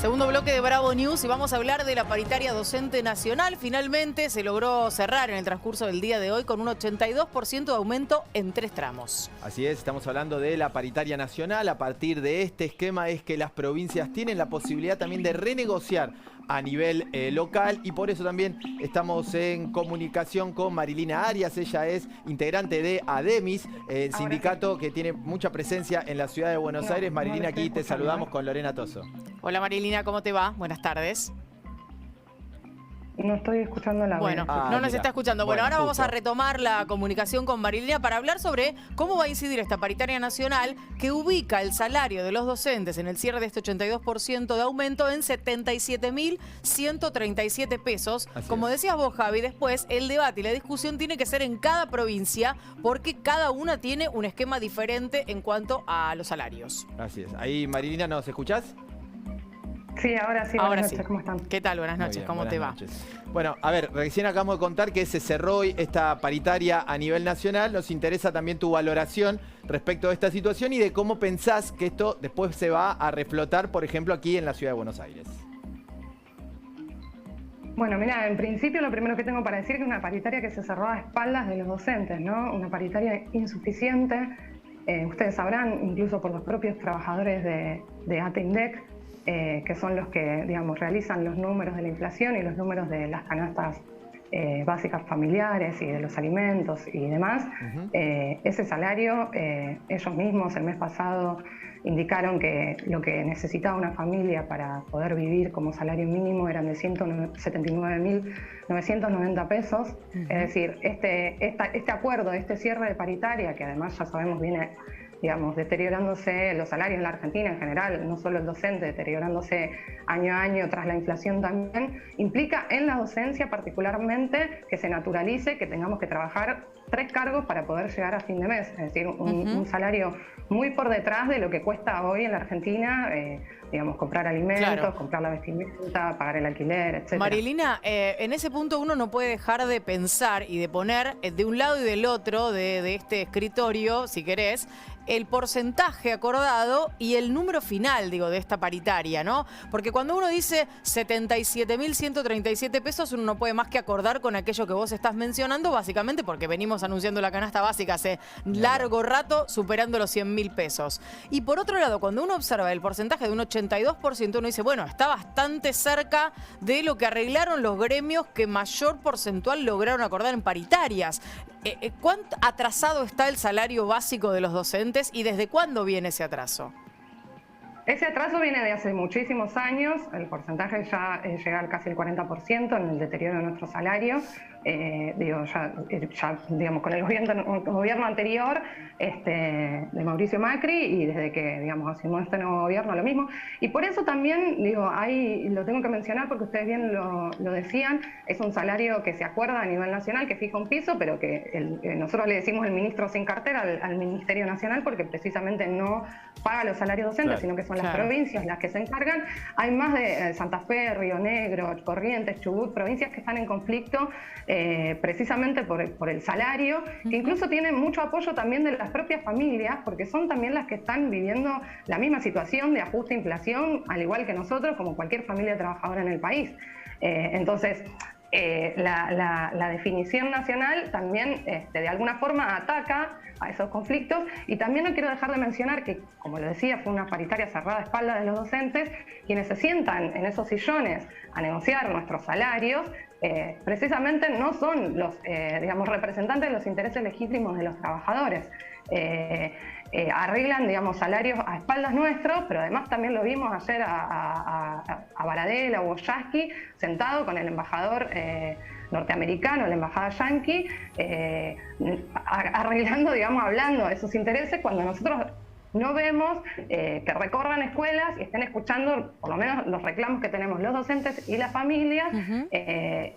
Segundo bloque de Bravo News y vamos a hablar de la paritaria docente nacional. Finalmente se logró cerrar en el transcurso del día de hoy con un 82% de aumento en 3 tramos. Así es, estamos hablando de la paritaria nacional. A partir de este esquema es que las provincias tienen la posibilidad también de renegociar a nivel local, y por eso también estamos en comunicación con Marilina Arias. Ella es integrante de ADEMIS, el sindicato que tiene mucha presencia en la ciudad de Buenos Aires. Marilina, aquí te saludamos con Lorena Toso. Hola Marilina, ¿cómo te va? Buenas tardes. No estoy escuchando la Bueno, no nos está escuchando. Bueno, ahora vamos a retomar la comunicación con Marilina para hablar sobre cómo va a incidir esta paritaria nacional que ubica el salario de los docentes en el cierre de este 82% de aumento en 77.137 pesos. Como decías vos, Javi, después el debate y la discusión tiene que ser en cada provincia porque cada una tiene un esquema diferente en cuanto a los salarios. Así es. Ahí, Marilina, ¿nos escuchás? Sí, ahora sí. Ahora buenas sí. noches, ¿cómo están? ¿Qué tal? Buenas noches, ¿cómo te va? Bueno, a ver, recién acabamos de contar que se cerró hoy esta paritaria a nivel nacional. Nos interesa también tu valoración respecto a esta situación y de cómo pensás que esto después se va a reflotar, por ejemplo, aquí en la ciudad de Buenos Aires. Bueno, mira, en principio lo primero que tengo para decir es que una paritaria que se cerró a espaldas de los docentes, ¿no? Una paritaria insuficiente. Ustedes sabrán, incluso por los propios trabajadores de ATEINDEC, que son los que, digamos, realizan los números de la inflación y los números de las canastas básicas familiares y de los alimentos y demás. Ese salario, ellos mismos el mes pasado indicaron que lo que necesitaba una familia para poder vivir como salario mínimo eran de 179.990 pesos. Es decir, este acuerdo, este cierre de paritaria, que además ya sabemos viene, digamos, deteriorándose los salarios en la Argentina en general, no solo el docente, deteriorándose año a año tras la inflación también, implica en la docencia particularmente que se naturalice que tengamos que trabajar 3 cargos para poder llegar a fin de mes, es decir, un salario muy por detrás de lo que cuesta hoy en la Argentina, digamos, comprar alimentos, comprar la vestimenta, pagar el alquiler, etc. Marilina, en ese punto uno no puede dejar de pensar y de poner de un lado y del otro de este escritorio, si querés, el porcentaje acordado y el número final, digo, de esta paritaria, ¿no? Porque cuando uno dice 77.137 pesos, uno no puede más que acordar con aquello que vos estás mencionando, básicamente porque venimos anunciando la canasta básica hace largo rato, superando los 100.000 pesos. Y por otro lado, cuando uno observa el porcentaje de un 82%, uno dice, bueno, está bastante cerca de lo que arreglaron los gremios que mayor porcentual lograron acordar en paritarias. ¿Cuánto atrasado está el salario básico de los docentes y desde cuándo viene ese atraso? Ese atraso viene de hace muchísimos años, el porcentaje ya llega al casi el 40% en el deterioro de nuestro salario. Digamos, con el gobierno anterior de Mauricio Macri y desde que, digamos, asumió este nuevo gobierno lo mismo. Y por eso también, digo, ahí lo tengo que mencionar porque ustedes bien lo decían, es un salario que se acuerda a nivel nacional, que fija un piso, pero que nosotros le decimos el ministro sin cartera al Ministerio Nacional porque precisamente no paga los salarios docentes, sino que son las provincias las que se encargan. Hay más de Santa Fe, Río Negro, Corrientes, Chubut, provincias que están en conflicto precisamente por el salario, que incluso tienen mucho apoyo también de las propias familias, porque son también las que están viviendo la misma situación de ajuste e inflación, al igual que nosotros, como cualquier familia trabajadora en el país. Entonces, la definición nacional también de alguna forma ataca a esos conflictos, y también no quiero dejar de mencionar que, como lo decía, fue una paritaria cerrada a espaldas de los docentes, quienes se sientan en esos sillones a negociar nuestros salarios, precisamente no son los digamos, representantes de los intereses legítimos de los trabajadores. Arreglan, digamos, salarios a espaldas nuestros, pero además también lo vimos ayer a Baradel, a Wojcicki, sentado con el embajador norteamericano, la embajada yanqui, arreglando, digamos, hablando de sus intereses, cuando nosotros no vemos que recorran escuelas y estén escuchando por lo menos los reclamos que tenemos los docentes y las familias,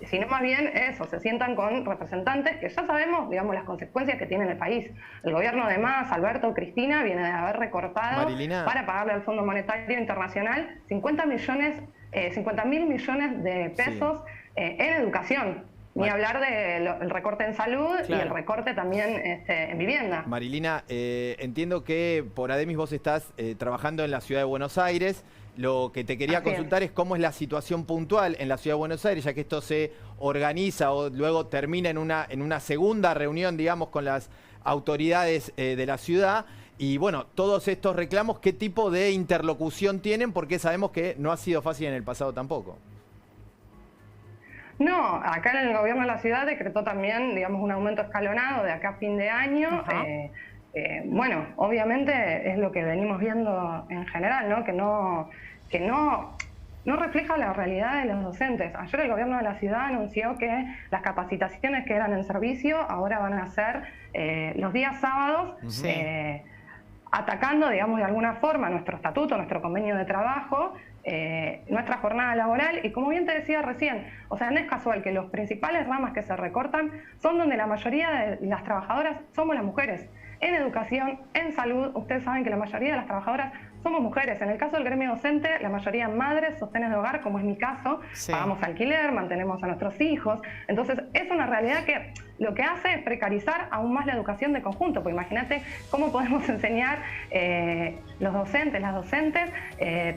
sino más bien eso, se sientan con representantes que ya sabemos, digamos, las consecuencias que tiene en el país. El gobierno de Mas, Alberto, Cristina, viene de haber recortado para pagarle al Fondo Monetario Internacional 50.000 millones de pesos en educación. Ni hablar del recorte en salud y el recorte también en vivienda. Marilina, entiendo que por Ademis vos estás trabajando en la Ciudad de Buenos Aires. Lo que te quería consultar es cómo es la situación puntual en la Ciudad de Buenos Aires, ya que esto se organiza o luego termina en una segunda reunión, digamos, con las autoridades de la ciudad. Y bueno, todos estos reclamos, ¿qué tipo de interlocución tienen? Porque sabemos que no ha sido fácil en el pasado tampoco. No, acá en el gobierno de la ciudad decretó también, digamos, un aumento escalonado de acá a fin de año. Bueno, obviamente es lo que venimos viendo en general, ¿no? Que no refleja la realidad de los docentes. Ayer el gobierno de la ciudad anunció que las capacitaciones que eran en servicio ahora van a ser los días sábados, atacando, digamos, de alguna forma nuestro estatuto, nuestro convenio de trabajo, nuestra jornada laboral. Y como bien te decía recién, o sea, no es casual que los principales ramas que se recortan son donde la mayoría de las trabajadoras somos las mujeres. En educación, en salud, ustedes saben que la mayoría de las trabajadoras somos mujeres. En el caso del gremio docente, la mayoría madres, sostenes de hogar, como es mi caso, pagamos alquiler, mantenemos a nuestros hijos. Entonces, es una realidad que lo que hace es precarizar aún más la educación de conjunto. Pues imagínate cómo podemos enseñar los docentes, las docentes,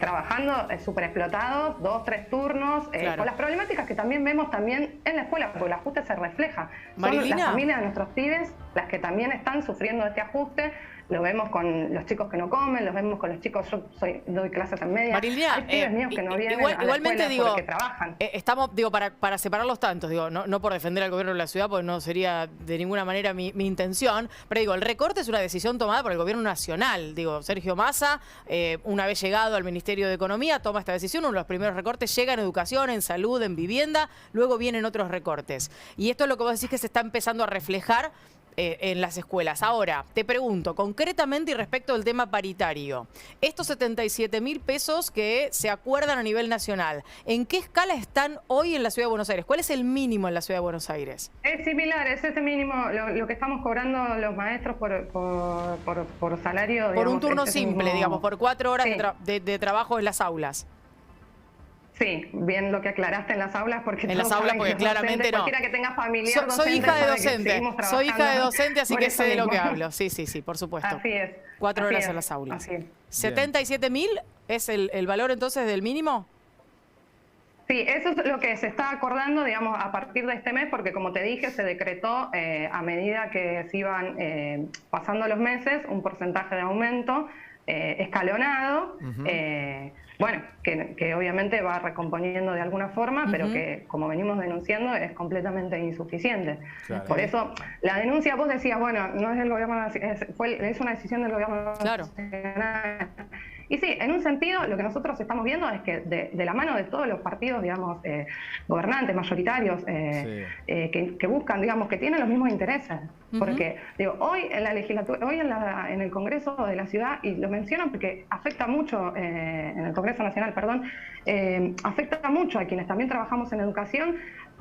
trabajando súper explotados, 2, 3 turnos, con las problemáticas que también vemos también en la escuela, porque el ajuste se refleja. Marilina. Son las familias de nuestros pibes las que también están sufriendo este ajuste. Lo vemos con los chicos que no comen, los vemos con los chicos, doy clases en media. Marilina, hay pibes míos que no vienen a la igualmente escuela porque trabajan. Estamos, para separar los tantos, no por defender al gobierno de la ciudad, porque no sería de ninguna manera mi intención, pero digo, el recorte es una decisión tomada por el gobierno nacional. Digo, Sergio Massa, una vez llegado al Ministerio de Economía, toma esta decisión. Uno de los primeros recortes llega en educación, en salud, en vivienda, luego vienen otros recortes. Y esto es lo que vos decís que se está empezando a reflejar en las escuelas. Ahora, te pregunto, concretamente y respecto del tema paritario, estos 77.000 pesos que se acuerdan a nivel nacional, ¿en qué escala están hoy en la Ciudad de Buenos Aires? ¿Cuál es el mínimo en la Ciudad de Buenos Aires? Es similar, es ese mínimo, lo que estamos cobrando los maestros por salario. Por digamos, un turno simple, mismo... digamos, por 4 horas de trabajo en las aulas. Sí, bien lo que aclaraste en las aulas, porque en las aulas, porque claramente no. Cualquiera que tenga familiar docente, soy hija de docente, así que sé de lo que hablo. Sí, por supuesto. Así es. 4 horas en las aulas. Así es. ¿77.000 es el valor entonces del mínimo? Sí, eso es lo que se está acordando, digamos, a partir de este mes, porque como te dije, se decretó a medida que se iban pasando los meses un porcentaje de aumento escalonado. Bueno, que obviamente va recomponiendo de alguna forma, pero que, como venimos denunciando, es completamente insuficiente. Claro. Por eso, la denuncia, vos decías, bueno, no es del gobierno, es una decisión del gobierno nacional. Y sí, en un sentido, lo que nosotros estamos viendo es que de la mano de todos los partidos, digamos, gobernantes, mayoritarios, que buscan, digamos, que tienen los mismos intereses. Porque, digo, hoy en la legislatura, hoy en el Congreso de la ciudad, y lo menciono porque afecta mucho, en el Congreso Nacional, perdón, afecta mucho a quienes también trabajamos en educación.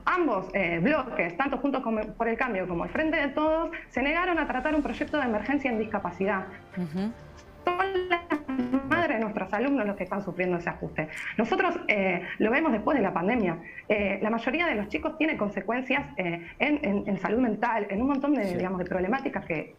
Ambos bloques, tanto Juntos por el Cambio como el Frente de Todos, se negaron a tratar un proyecto de emergencia en discapacidad. Son las madres de nuestros alumnos los que están sufriendo ese ajuste. Nosotros lo vemos después de la pandemia. La mayoría de los chicos tiene consecuencias en salud mental, en un montón de, digamos, de problemáticas que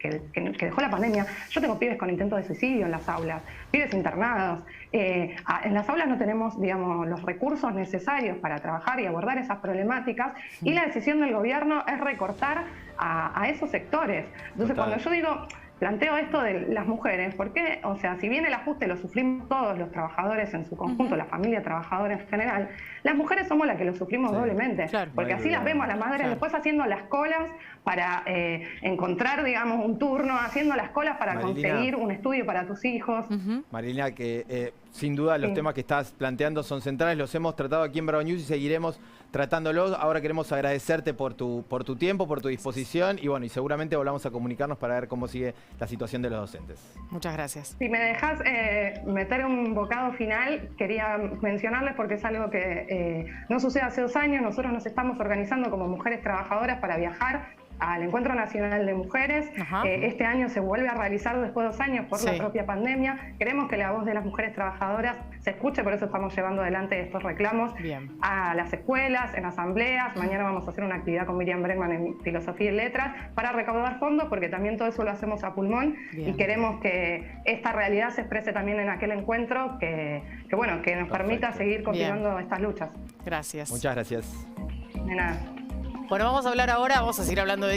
dejó la pandemia. Yo tengo pibes con intentos de suicidio en las aulas, pibes internados. En las aulas no tenemos, digamos, los recursos necesarios para trabajar y abordar esas problemáticas, y la decisión del gobierno es recortar a esos sectores. Entonces, cuando yo digo... Planteo esto de las mujeres, porque, o sea, si bien el ajuste lo sufrimos todos los trabajadores en su conjunto, la familia trabajadora en general, las mujeres somos las que lo sufrimos doblemente, porque así las vemos a las madres después haciendo las colas para encontrar, digamos, un turno, haciendo las colas para conseguir un estudio para tus hijos. Marilina, que sin duda los temas que estás planteando son centrales, los hemos tratado aquí en Bravo News y seguiremos tratándolos. Ahora queremos agradecerte por tu tiempo, por tu disposición, y bueno, y seguramente volvamos a comunicarnos para ver cómo sigue la situación de los docentes. Muchas gracias. Si me dejas meter un bocado final, quería mencionarles, porque es algo que no sucede hace 2 años. Nosotros nos estamos organizando como mujeres trabajadoras para viajar al Encuentro Nacional de Mujeres. Este año se vuelve a realizar después de 2 años por la propia pandemia. Queremos que la voz de las mujeres trabajadoras se escuche, por eso estamos llevando adelante estos reclamos a las escuelas, en asambleas. Mañana vamos a hacer una actividad con Miriam Bregman en Filosofía y Letras para recaudar fondos, porque también todo eso lo hacemos a pulmón y queremos que esta realidad se exprese también en aquel encuentro que nos permita seguir continuando estas luchas. Gracias. Muchas gracias. De nada. Bueno, vamos a hablar ahora, vamos a seguir hablando de